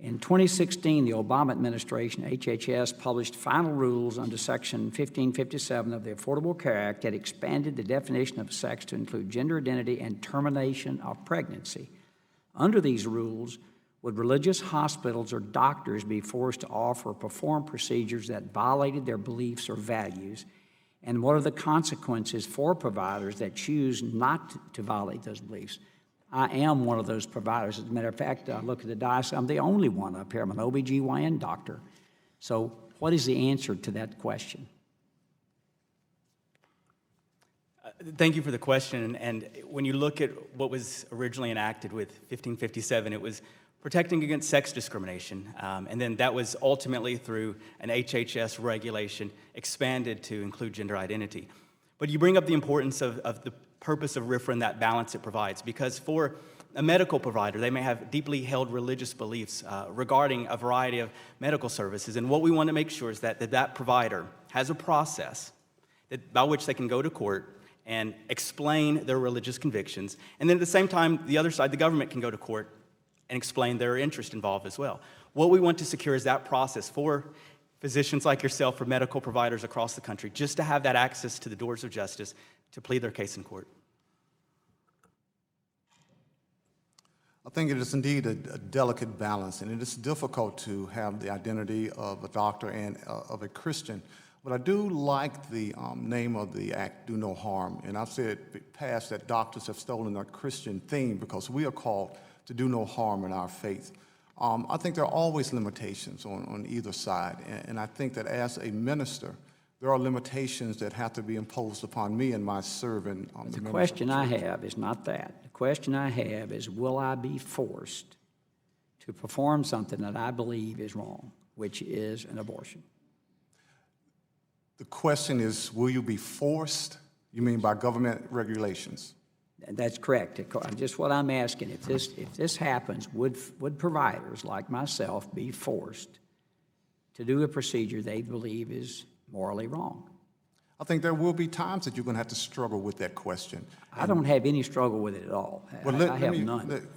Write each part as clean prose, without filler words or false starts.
In 2016, the Obama administration, HHS, published final rules under Section 1557 of the Affordable Care Act that expanded the definition of sex to include gender identity and termination of pregnancy. Under these rules, would religious hospitals or doctors be forced to offer or perform procedures that violated their beliefs or values? And what are the consequences for providers that choose not to violate those beliefs? I am one of those providers. As a matter of fact, I look at the diocese, I'm the only one up here. I'm an OBGYN doctor. So what is the answer to that question? Thank you for the question. And when you look at what was originally enacted with 1557, it was protecting against sex discrimination. And then that was ultimately through an HHS regulation expanded to include gender identity. But you bring up the importance of the purpose of RFRA and that balance it provides, because for a medical provider, they may have deeply held religious beliefs regarding a variety of medical services, and what we want to make sure is that that provider has a process by which they can go to court and explain their religious convictions, and then at the same time, the other side, the government, can go to court and explain their interest involved as well. What we want to secure is that process for physicians like yourself, for medical providers across the country, just to have that access to the doors of justice to plead their case in court. I think it is indeed a delicate balance, and it is difficult to have the identity of a doctor and of a Christian. But I do like the name of the act, Do No Harm, and I've said past that doctors have stolen our Christian theme because we are called to do no harm in our faith. I think there are always limitations on either side, and I think that as a minister, there are limitations that have to be imposed upon me and my servant. The question I have is not that. The question I have is, will I be forced to perform something that I believe is wrong, which is an abortion? The question is, will you be forced? You mean by government regulations? That's correct. Just what I'm asking, if this happens, would providers like myself be forced to do a procedure they believe is morally wrong? I think there will be times that you're going to have to struggle with that question. I don't have any struggle with it at all. I have none.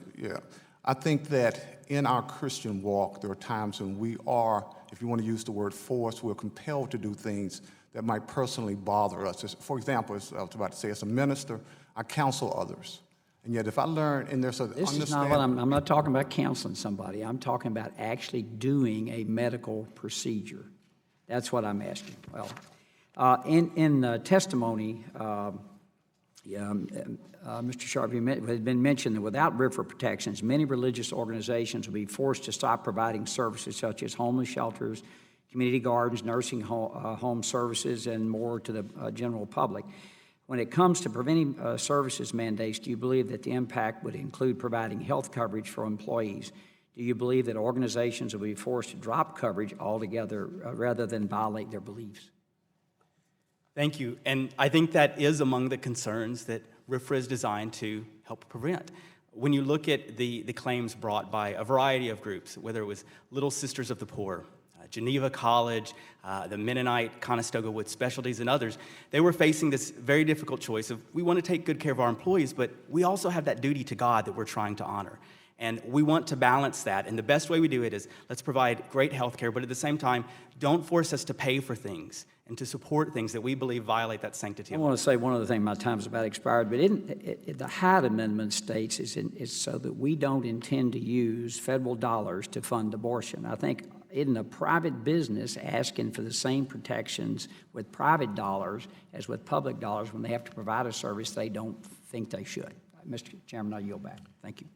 I think that in our Christian walk, there are times when we are, if you want to use the word force, we're compelled to do things that might personally bother us. For example, as I was about to say, as a minister, I counsel others. And yet if I learn, and there's a This is not what I'm not talking about counseling somebody. I'm talking about actually doing a medical procedure. That's what I'm asking. Well, in testimony, Mr. Sharp, it has been mentioned that without RFRA protections, many religious organizations will be forced to stop providing services such as homeless shelters, community gardens, nursing home services, and more to the general public. When it comes to preventing services mandates, do you believe that the impact would include providing health coverage for employees? Do you believe that organizations will be forced to drop coverage altogether rather than violate their beliefs? Thank you. And I think that is among the concerns that RFRA is designed to help prevent. When you look at the claims brought by a variety of groups, whether it was Little Sisters of the Poor, Geneva College, the Mennonite Conestoga Wood Specialties, and others, they were facing this very difficult choice of, we want to take good care of our employees, but we also have that duty to God that we're trying to honor. And we want to balance that, and the best way we do it is, let's provide great health care, but at the same time, don't force us to pay for things and to support things that we believe violate that sanctity. I want to say one other thing, my time's about expired, but the Hyde Amendment states is so that we don't intend to use federal dollars to fund abortion. I think in a private business asking for the same protections with private dollars as with public dollars when they have to provide a service they don't think they should. Mr. Chairman, I yield back. Thank you.